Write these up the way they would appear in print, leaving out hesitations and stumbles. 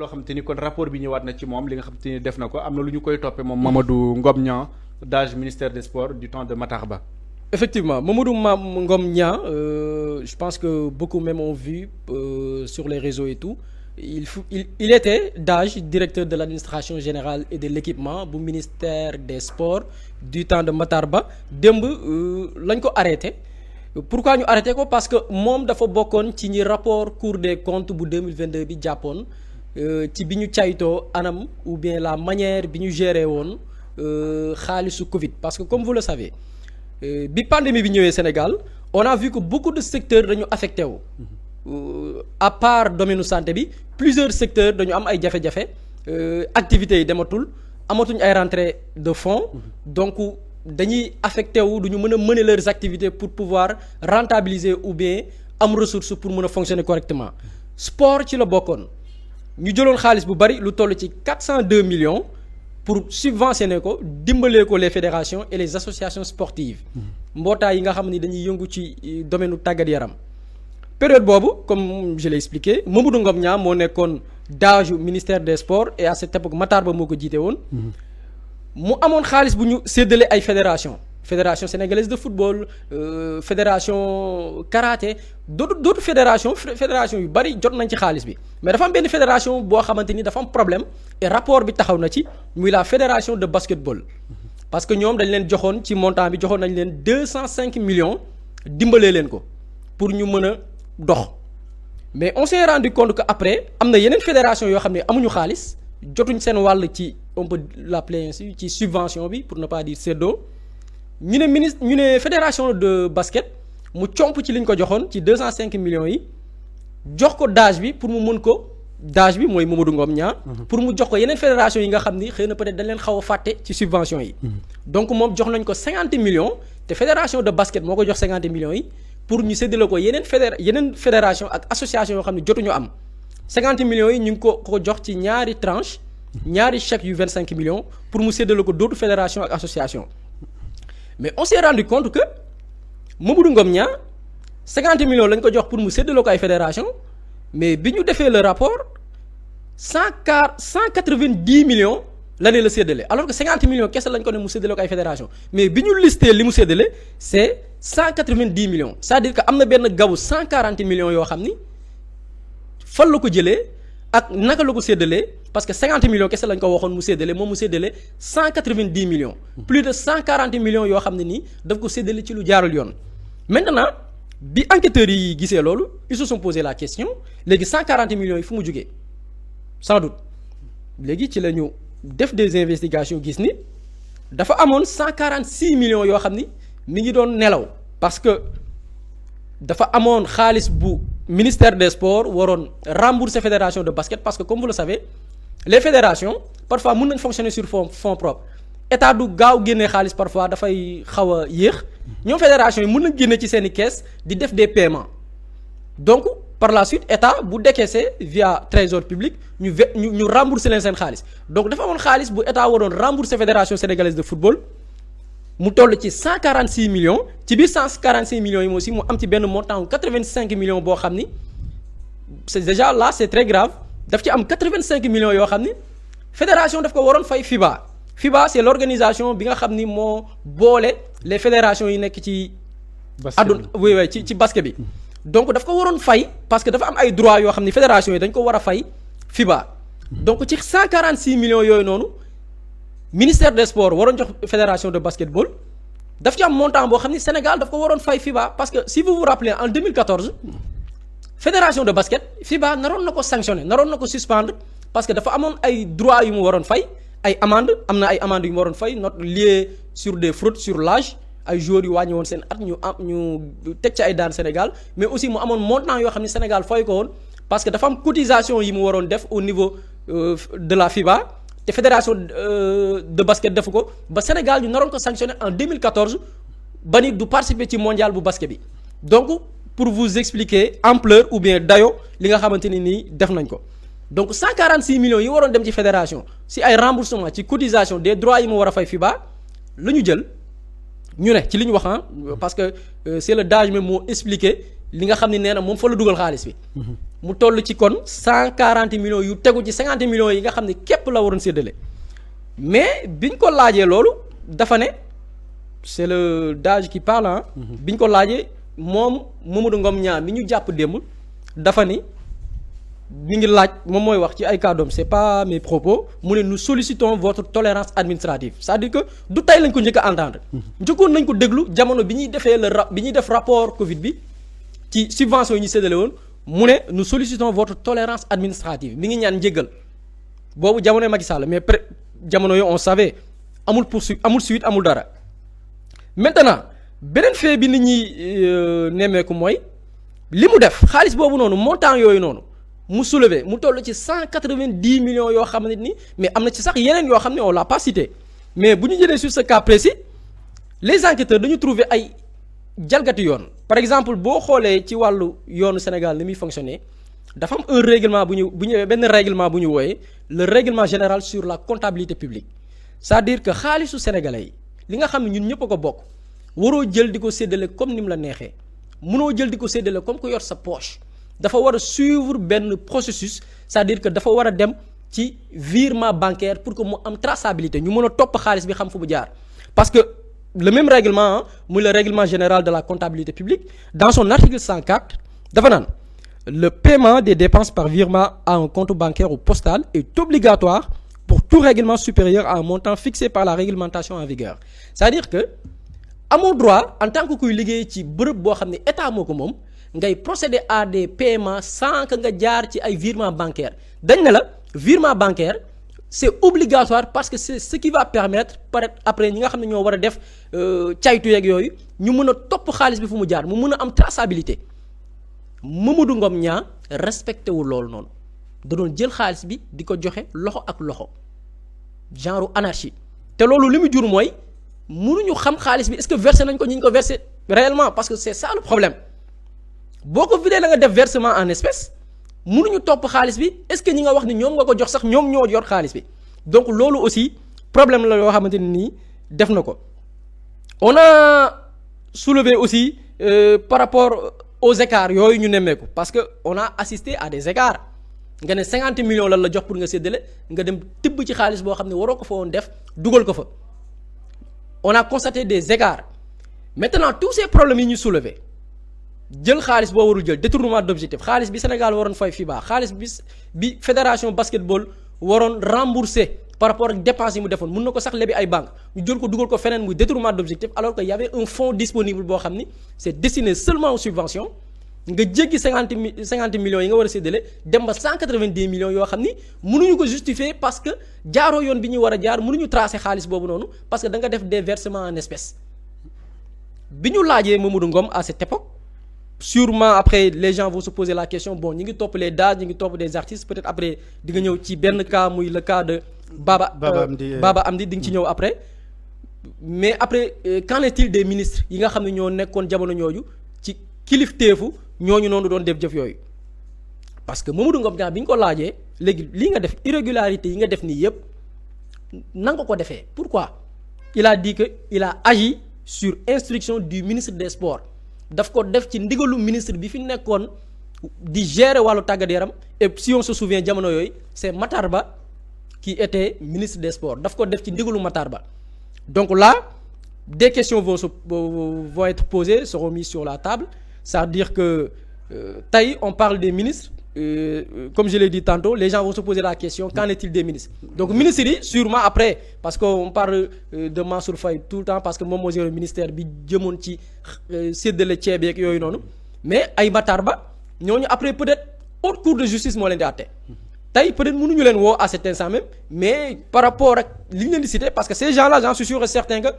loo xam te ni kon rapport bi ñëwaat na ci moom li nga xam te ni def na ko am na lu ñu koy toppee moom Mamadou Ngom Niang DAGE ministère des sports du temps de Matar Ba. Effectivement, Ngom Niang, je pense que beaucoup même ont vu sur les réseaux et tout. Il était DAGE, directeur de l'administration générale et de l'équipement du ministère des sports du temps de Matar Ba. Demb lañ ko arrêté. Pourquoi ñu arrêté ko parce que moom dafa bokkoon ci ñi rapport Cour des comptes bu 2022 bi jàppoon ci bi ñu caytoo anam ou bien la manière bi ñu géré woon xaalisu Covid parce que comme vous le savez bi pandémie bi ñëwee Sénégal on a vu que beaucoup de secteurs dañu affecté wu à part domaine santé bi plusieurs secteurs dañu am ay jafe-jafe activités yi dematul amatuñ ay rentrée de fonds donc dañuy affecté wu du ñu mën a mener leurs activités pour pouvoir rentabiliser ou bien am ressource pour mën a fonctionner correctement sport ci la bokkoon ñu jëloon xaalis bu bari lu toll ci 402 millions pour subventionner ko dimbalee ko les fédérations et les associations sportives mbootaay yi nga xam ni dañuy yëngu ci domaine tàggat yaram période boobu comme je l'ai expliqué Mamadou Ngom Niang moo nekkoon DAGE ministère des sports et à cette époque Matar Ba moo ko jiite woon mu amoon xaalis bu ñu séddale ay fédération sénégalaise de football fédération karaté d'autres fédération yu bari jot nañ ci xaalis bi mais dafa am benn fédération boo xamante ni dafa am problème et rapport bi taxaw na ci muy la fédération de basketball parce que ñoom dañ leen joxoon ci montant bi joxoon nañ leen 205 millions dimbalee leen ko pour ñu mën a dox mais on s'est rendu compte que après am na yeneen fédération yoo xam ne amuñu xaalis jotuñ seen wàll ci on peut l'appeler ainsi ci subvention bi pour ne pas dire séddoo ñu ne fédération de basket mu comp ci liñ ko joxoon ci 205 millions yi jox ko DAGE bi pour mu mën ko DAGE bi mooy Mamadou Ngom Niang pour mu jox ko yeneen fédération yi nga xam ni xëy na peut-être dañ leen xaw a fàtte ci subvention yi donc moom jox nañ ko 50 millions te fédération de basket moo ko jox 50 millions yi pour ñu séddale ko yeneen fédération ak association yoo xam ne jotuñu am 50 millions yi ñu ngi ko jox ci ñaari tranche ñaari chèques yu 25 millions pour mu séddale ko d'autres fédérations ak associations mais on s'est rendu compte que Mamadou Ngom Niang 50 millions lañ ko jox pour mu séddale ko ay fédération mais bi ñu defee le rapport 190 millions la ne la séddale alors que 50 millions kese lañ ko ne mu séddale ko ay fédération mais bi ñu listé li mu séddale c'est 190 millions c'est-à-dire que am na benn gabu 140 millions yoo xam ni fan la ko jëlee ak naka la ko séddalee parce que 50 millions kese lañ ko waxoon mu séddale moom mu séddale 190 millions plus de 140 millions yoo xam ne nii daf ko séddale ci lu jaarul yoon maintenant bi enquêteurs yi gisee loolu ils se sont posé la question léegi 140 millions yi fu mu jógee sans doute léegi ci la ñu def des investigations gis ni dafa amoon 146 millions yoo xam ni mi ngi doon nelaw parce que dafa amoon xaalis bu ministère des sports waroon rembourser fédération de basket parce que comme vous le savez les fédérations parfois mën nañ fonctionner sur fonds propres état du gaaw génnee xaalis parfois dafay xaw a yéex ñoom fédération yi mën nañ génne ci seeni caisse di def des paiements donc par la suite état bu décaissé via trésor public ñu rembourser leen seen xaalis donc dafa amoon xaalis bu état waroon rembourser fédération sénégalaise de football mu toll ci 146 millions ci biir 146 millions yi aussi mu am ci benn montant wu 85 millions boo xam ni c'est déjà là c'est très grave daf ci am 85 millions yoo xam ni fédération daf ko waroon fay FIBA c'est l'organisation bi nga xam ni moo boole les fédérations yi nekk ci àdduna oui ci basket bi donc daf ko waroon fay parce que dafa am ay droits yoo xam ni fédération yi dañ ko war a fay FIBA donc ci 146 millions yooyu noonu ministère des sports waroon jox fédération de basketball daf ci am montant boo xam ni Sénégal daf ko waroon fay FIBA parce que si vous vous rappelez en 2014 fédération de basket FIBA naroon na ko sanctionner naroon na ko suspendre parce que dafa amoon ay droits yu mu waroon fay ay amende am na ay amende yu mu waroon fay not lié sur des fraudes sur l'âge ay joueurs yu wàññi woon seen at ñu teg ci ay daan Sénégal mais aussi mu amoon montant yoo xam ni Sénégal fay ko woon parce que dafa am cotisation yi mu waroon def au niveau de la FIBA te fédération de basket defu ko ba Sénégal ñu naroon ko sanctionner en 2014 ba ni du participer ci mondial bu basket bi donc pour vous expliquer ampleur ou bien dayo li nga xamante ni nii def nañ ko donc 146 millions yi waroon dem ci fédération si ay remboursement ci cotisation des droits yi mu war a fay FIBA la ñu jël ñu ne ci li ñu wax parce que c'est le DAGE même moo expliqué li nga xam ne nee na moom fa la dugal xaalis bi. mu toll ci kon 140 millions yu tegu ci 50 millions yi nga xam ne képp la waroon séddale mais biñ ko laajee loolu dafa ne c'est le DAGE qui parle ah. biñ ko laajee moom Mamadou Ngom Niang mi ñu jàpp démb dafa ni mi ngi laaj moom mooy wax ci ay kàddoom c'est pas mes propos mu ne nous sollicitons votre tolérance administrative c'est-à-dire que du tey lañ ko njëkk a entendre. njëkkoon nañ ko déglu jamono bi ñuy defee bi ñuy def rapport Covid bi ci subvention yi ñu séddale woon mu ne nous sollicitons votre tolérance administrative mi ngi ñaan njéggal boobu jamonoy Macky Sall mais jamono yooyu on savait amul poursuite amul suite amul dara maintenant beneen fait bi nit ñi nemmeeku mooy li mu def xaalis boobu noonu montant yooyu noonu. mu soulevé mu toll ci 190 millions yoo xam ne ni mais am na ci sax yeneen yoo xam ne on l'a pas cité mais bu ñu jëlee sur ce cas précis les enquêteurs dañu trouver ay jalgati yoon par exemple boo xoolee ci wàllu yoonu Sénégal ni muy fonctionner dafa am un règlement bu ñu benn règlement bu ñu wooyee le règlement général sur la comptabilité publique c'est-à-dire que xaalisu sénégalais yi li nga xam ne ñun ñëpp a ko bokk waroo jël di ko séddale comme ni mu la neexee mënoo jël di ko séddale comme ko yor sa poche. dafa war a suivre benn processus c'est-à-dire que dafa war a dem ci virement bancaire pour que mu am traçabilité ñu mën a topp xaalis bi xam fu mu jaar parce que le même règlement muy le règlement général de la comptabilité publique dans son article 104 dafa naan le paiement des dépenses par virement à un compte bancaire ou postal est obligatoire pour tout règlement supérieur à un montant fixé par la réglementation en vigueur c'est-à-dire que amoo droit en tant que kuy liggéey ci bërëb boo xam ne état moo ko moom ngay procéder à des paiements sans que nga jaar ci ay virement bancaire dañ ne la virement bancaire c'est obligatoire parce que c'est ce qui va permettre après ñi nga xam ne ñoo war a def caytu yeeg yooyu ñu mën a topp xaalis bi fu mu jaar mu mën a am traçabilité Mamadou Ngom Niang respecté wu loolu noonu da doon jël xaalis bi di ko joxe loxo ak loxo genre anarchie te loolu li mu jur mooy mënuñu xam xaalis bi est-ce que versé nañ ko ñi ñu ko versé réellement parce que c'est ça le problème boo ko vidé la nga def versement en espèces mënuñu topp xaalis bi est-ce que ñi nga wax ni ñoom nga ko jox sax ñoom ñoo yor xaalis bi donc loolu aussi problème la yoo xamante ne nii def na ko on a soulevé aussi par rapport aux écarts yooyu ñu nemmeeku parce que on a assisté à des écarts nga ne 50 millions lan la jox pour nga séddale nga dem tibb ci xaalis boo xam ne waroo ko fa woon def dugal ko fa on a constaté des écarts maintenant tous ces problèmes yi ñu soulevé jël xaalis boo warul jël détournement d'objectif xaalis bi Sénégal waroon fay FIBA xaalis bi fédération basketball waroon rembourser par rapport ak dépenses yi mu defoon mun na ko sax lebi ay banque ñu jël ko dugal ko feneen muy détournement d'objectif alors que y avait un fonds disponible boo xam ni c'est destiné seulement aux subventions nga jéggi 50 millions yi nga war a séddale dem ba 190 millions yoo xam ni mënuñu ko justifier parce que jaaroo yoon bi ñuy war a jaar mënuñu tracer xaalis boobu noonu parce que da nga def des versements en espèces bi ñu laajee Mamadou Ngom à cette époque sûrement après les gens vont se poser la question bon ñi ngi topp les dates ñi ngi topp des artistes peut-être après di nga ñëw ci benn cas muy le cas de Baba Amdi di nga ci ñëw après mais après qu'en est-il des ministres yi nga xam ne ñoo nekkoon jamono ñooju ci kilifteefu ñooñu noonu doon def jëf yooyu parce que Mamadou Ngom Niang bi ñu ko laajee léegi lii nga def irrégularité yi nga def nii yëpp na nga ko defee pourquoi il a dit que il a agi sur instruction du ministre des sports daf ko def ci ndigalu ministre bi fi nekkoon di gérer wàllu tàggat yaram et si on se souvient jamono yooyu c'est Matar Ba qui était ministre des sports daf ko def ci ndigalu Matar Ba donc là des questions vont être posées seront mises sur la table c'est-à-dire que tey on parle des ministres comme je l'ai dit tantôt les gens vont se poser la question qu'en est-il des ministres donc ministres yi sûrement après parce que on parle de Mansour Faye tout le temps parce que moom moo géré ministère bi jëmoon ci séddale ceeb yeeg yooyu noonu mais ay Matar Ba ñooñu après peut-être haute cour de justice moo leen di àtte tey peut-être mënuñu leen woo à cet instant même mais par rapport ak li ñu leen di citer parce que ces gens-là j'en suis sûr et certain que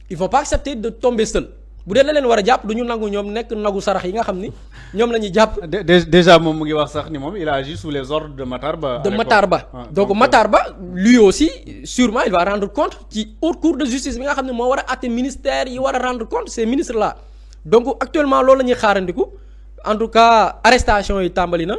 ils vont pas accepter de tomber seuls bu dee la leen war a jàpp du ñu nangu ñoom nekk nagu sarax yi nga xam ni ñoom la ñuy jàpp. déjà moom mu ngi wax sax ni moom il a agi sous les ordres de Matar Ba. Donc Matar Ba lui aussi sûrement il va rendre compte ci haute cour de justice bi nga xam ne moo war a àtte ministère yi war a rendre compte ces ministres là donc actuellement loolu la ñuy xaarandiku en tout cas arrestation yi tàmbali na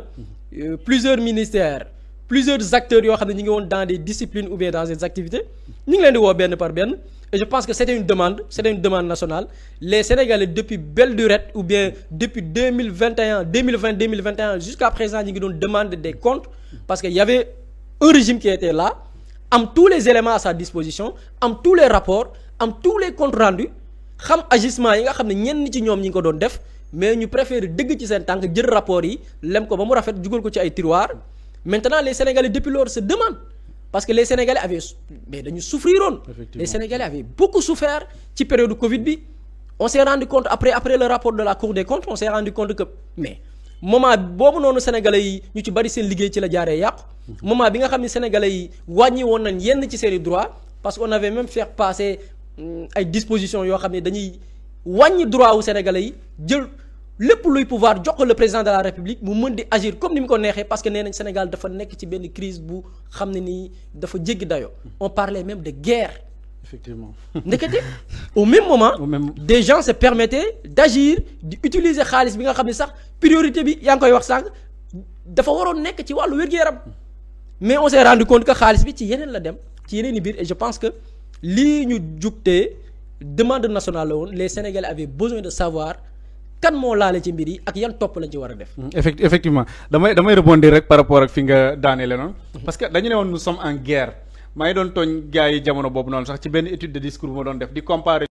plusieurs ministères plusieurs acteurs yoo xam ne ñu ngi woon dans des disciplines ou bien dans des activités ñu ngi leen di woo benn par benn et je pense que c'était une demande nationale. Les Sénégalais depuis belle lurette ou bien depuis 2020 jusqu'à présent ñu ngi doon demander des comptes parce que y avait un régime qui était là am tous les éléments à sa disposition am tous les rapports am tous les comptes rendus xam agissement yi nga xam ne ñenn ci ñoom ñi ngi ko doon def mais ñu préférer dëgg ci seen tànk jël rapport yi lem ko ba mu rafet jugal ko ci ay tiroir maintenant les Sénégalais depuis lors se demandent parce que les Sénégalais avaient mais dañu souffriroon les Sénégalais avaient beaucoup souffert ci période Covid bi on s'est rendu compte après le rapport de la Cour des comptes on s'est rendu compte que mais moment boobu noonu Sénégalais yi ñu ci bari seen liggéey ci la jaaree yàqu moment bi nga xam ne Sénégalais yi wàññi woon nañ yenn ci seeni droit parce que on avait même fait passer ay dispositions yoo xam ne dañuy wàññi droit wu Sénégalais yi jël lépp luy pouvoir jox ko le président de la République mu mën di agir comme ni mu ko neexee parce que nee nañ Sénégal dafa nekk ci benn crise bu xam ne nii dafa jéggi dayoo on parlait même de guerre. Effectivement. ndekete au même moment des gens se permettaient d'agir di utiliser xaalis bi nga xam ne sax priorité bi yaa ngi koy wax sànq dafa waroon nekk ci wàllu wér-gu-yaram mais on s'est rendu compte que xaalis bi ci yeneen la dem ci yeneen i biir et je pense que lii ñu jugtee demande nationale la woon les Sénégalais avaient besoin de savoir kan moo laale ci mbir yi ak yan topp lañ ci war a def. Effectivement damay rebondir rek par rapport ak fi nga daaneele noonu. parce que dañu ne woon nous sommes en guerre maa ngi doon tooñ gars yi jamono boobu noonu sax ci benn étude de discours bu ma doon def di comparer.